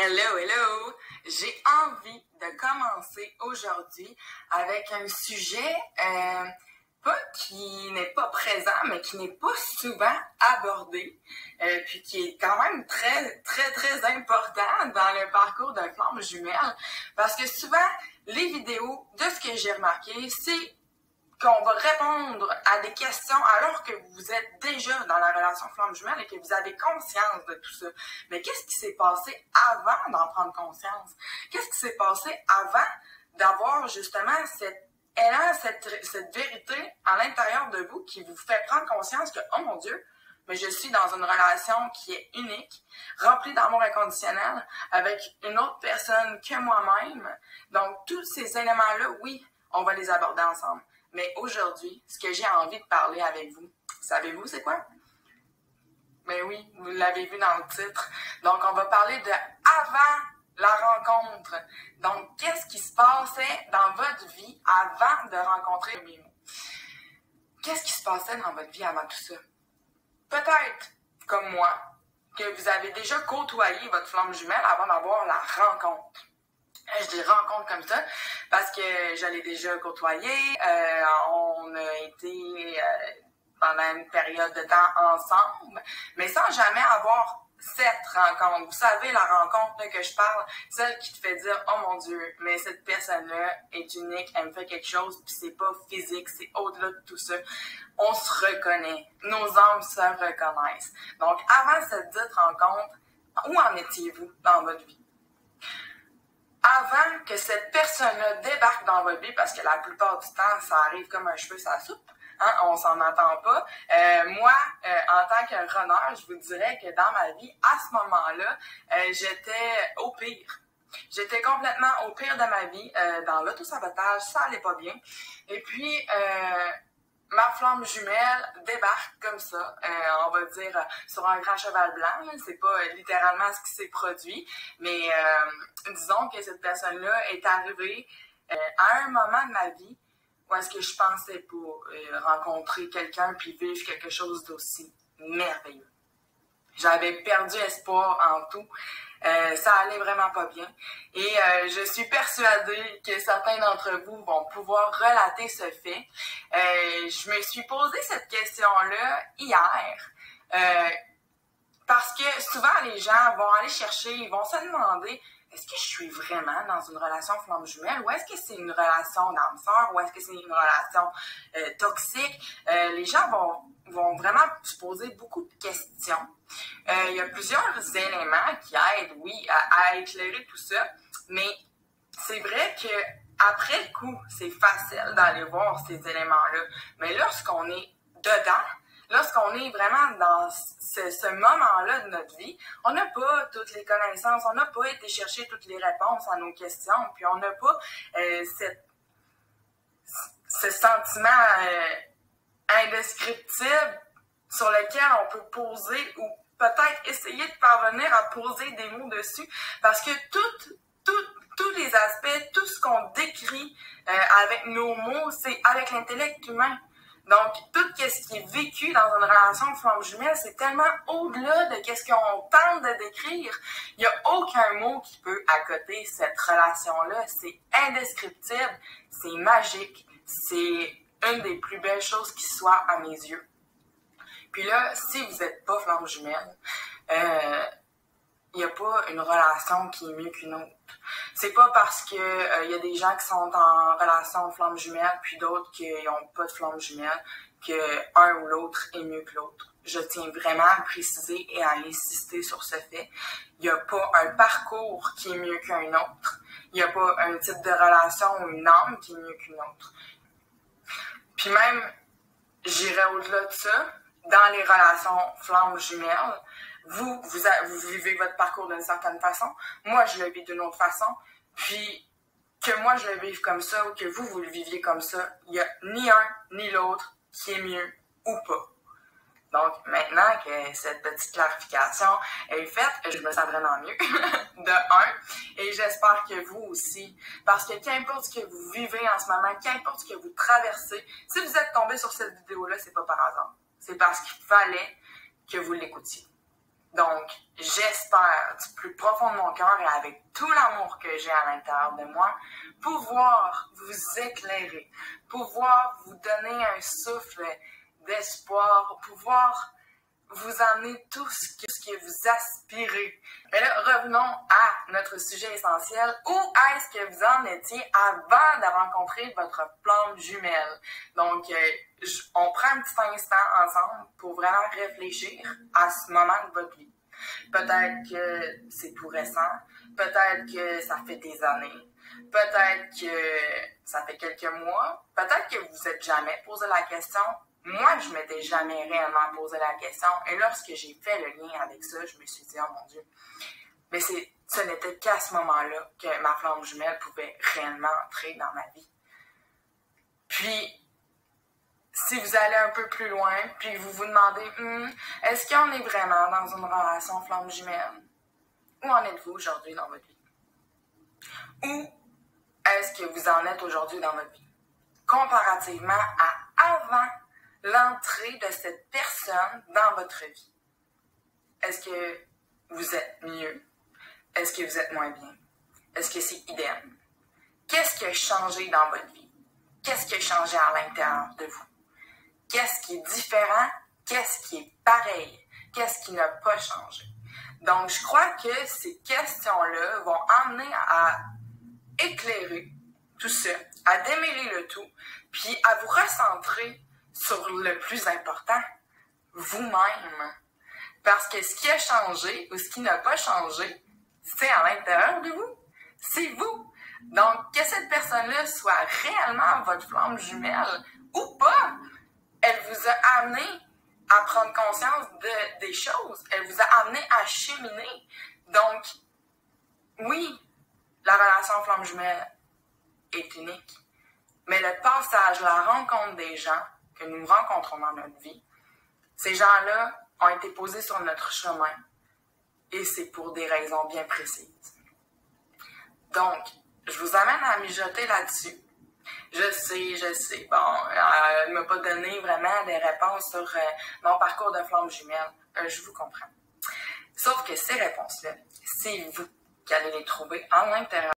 Hello, hello! J'ai envie de commencer aujourd'hui avec un sujet pas qui n'est pas présent, mais qui n'est pas souvent abordé, puis qui est quand même très important dans le parcours de flamme jumelle, parce que souvent, les vidéos, de ce que j'ai remarqué, c'est qu'on va répondre à des questions alors que vous êtes déjà dans la relation flamme jumelle et que vous avez conscience de tout ça. Mais qu'est-ce qui s'est passé avant d'en prendre conscience? Qu'est-ce qui s'est passé avant d'avoir justement cet élan, cette vérité à l'intérieur de vous qui vous fait prendre conscience que, oh mon Dieu, mais je suis dans une relation qui est unique, remplie d'amour inconditionnel, avec une autre personne que moi-même. Donc, tous ces éléments-là, oui, on va les aborder ensemble. Mais aujourd'hui, ce que j'ai envie de parler avec vous, savez-vous c'est quoi? Ben oui, vous l'avez vu dans le titre. Donc, on va parler de avant la rencontre. Donc, qu'est-ce qui se passait dans votre vie avant de rencontrer Mimo? Qu'est-ce qui se passait dans votre vie avant tout ça? Peut-être, comme moi, que vous avez déjà côtoyé votre flamme jumelle avant d'avoir la rencontre. Je dis rencontre comme ça parce que je l'ai déjà côtoyé. On a été pendant une période de temps ensemble, mais sans jamais avoir cette rencontre. Vous savez, la rencontre là, que je parle, celle qui te fait dire « Oh mon Dieu, mais cette personne-là est unique, elle me fait quelque chose, puis c'est pas physique, c'est au-delà de tout ça. » On se reconnaît, nos âmes se reconnaissent. Donc, avant cette dite rencontre, où en étiez-vous dans votre vie? Avant que cette personne-là débarque dans votre vie, parce que la plupart du temps, ça arrive comme un cheveu sur la soupe, hein, on s'en entend pas. Moi, en tant que runner, je vous dirais que dans ma vie, à ce moment-là, j'étais au pire. J'étais complètement au pire de ma vie, dans l'autosabotage, ça allait pas bien. Et puis, ma flamme jumelle débarque comme ça, on va dire sur un grand cheval blanc. C'est pas littéralement ce qui s'est produit, mais disons que cette personne-là est arrivée à un moment de ma vie où est-ce que je pensais pas rencontrer quelqu'un puis vivre quelque chose d'aussi merveilleux. J'avais perdu espoir en tout. Ça allait vraiment pas bien. Et je suis persuadée que certains d'entre vous vont pouvoir relater ce fait. Je me suis posé cette question-là hier. Parce que souvent, les gens vont aller chercher, ils vont se demander est-ce que je suis vraiment dans une relation flamme jumelle ou est-ce que c'est une relation d'âme sœur ou est-ce que c'est une relation toxique? Les gens vont vraiment se poser beaucoup de questions. Il y a plusieurs éléments qui aident, oui, à éclairer tout ça, mais c'est vrai que après coup, c'est facile d'aller voir ces éléments-là. Mais lorsqu'on est dedans, lorsqu'on est vraiment dans ce moment-là de notre vie, on n'a pas toutes les connaissances, on n'a pas été chercher toutes les réponses à nos questions, puis on n'a pas ce sentiment indescriptible sur lequel on peut poser ou peut-être essayer de parvenir à poser des mots dessus, parce que tous les aspects, tout ce qu'on décrit avec nos mots, c'est avec l'intellect humain. Donc, tout ce qui est vécu dans une relation de flamme jumelle, c'est tellement au-delà de ce qu'on tente de décrire. Il n'y a aucun mot qui peut accoter cette relation-là. C'est indescriptible, c'est magique, c'est une des plus belles choses qui soit à mes yeux. Puis là, si vous n'êtes pas flamme jumelle, il n'y a pas une relation qui est mieux qu'une autre. C'est pas parce que y a des gens qui sont en relation flamme jumelle puis d'autres qui n'ont pas de flamme jumelle que un ou l'autre est mieux que l'autre. Je tiens vraiment à préciser et à insister sur ce fait. Il n'y a pas un parcours qui est mieux qu'un autre. Il n'y a pas un type de relation ou une âme qui est mieux qu'une autre. Puis même, j'irais au-delà de ça, dans les relations flamme jumelles, vous vivez votre parcours d'une certaine façon, moi je le vis d'une autre façon, puis que moi je le vive comme ça ou que vous le viviez comme ça, il n'y a ni un ni l'autre qui est mieux ou pas. Donc maintenant que cette petite clarification est faite, je me sens vraiment mieux, de un, et j'espère que vous aussi, parce que qu'importe ce que vous vivez en ce moment, qu'importe ce que vous traversez, si vous êtes tombé sur cette vidéo-là, c'est pas par hasard, c'est parce qu'il fallait que vous l'écoutiez. Donc, j'espère du plus profond de mon cœur et avec tout l'amour que j'ai à l'intérieur de moi, pouvoir vous éclairer, pouvoir vous donner un souffle d'espoir, pouvoir vous emmener tout ce que vous aspirez. Mais là, revenons à notre sujet essentiel. Où est-ce que vous en étiez avant de rencontrer votre flamme jumelle? Donc, on prend un petit instant ensemble pour vraiment réfléchir à ce moment de votre vie. Peut-être que c'est tout récent, peut-être que ça fait des années, peut-être que ça fait quelques mois, peut-être que vous n'êtes jamais posé la question. Moi, je m'étais jamais réellement posé la question. Et lorsque j'ai fait le lien avec ça, je me suis dit, oh mon Dieu. Mais ce n'était qu'à ce moment-là que ma flamme jumelle pouvait réellement entrer dans ma vie. Puis, si vous allez un peu plus loin, puis vous vous demandez, est-ce qu'on est vraiment dans une relation flamme jumelle? Où en êtes-vous aujourd'hui dans votre vie? Où est-ce que vous en êtes aujourd'hui dans votre vie? Comparativement à avant l'entrée de cette personne dans votre vie. Est-ce que vous êtes mieux? Est-ce que vous êtes moins bien? Est-ce que c'est idem? Qu'est-ce qui a changé dans votre vie? Qu'est-ce qui a changé à l'intérieur de vous? Qu'est-ce qui est différent? Qu'est-ce qui est pareil? Qu'est-ce qui n'a pas changé? Donc, je crois que ces questions-là vont amener à éclairer tout ça, à démêler le tout, puis à vous recentrer sur le plus important, vous-même. Parce que ce qui a changé ou ce qui n'a pas changé, c'est à l'intérieur de vous. C'est vous. Donc, que cette personne-là soit réellement votre flamme jumelle ou pas, elle vous a amené à prendre conscience des choses. Elle vous a amené à cheminer. Donc, oui, la relation flamme jumelle est unique. Mais le passage, la rencontre des gens que nous rencontrons dans notre vie, ces gens-là ont été posés sur notre chemin et c'est pour des raisons bien précises. Donc, je vous amène à mijoter là-dessus. Je sais. Bon, elle ne m'a pas donné vraiment des réponses sur mon parcours de flamme jumelle. Je vous comprends. Sauf que ces réponses-là, c'est vous qui allez les trouver en l'intérieur.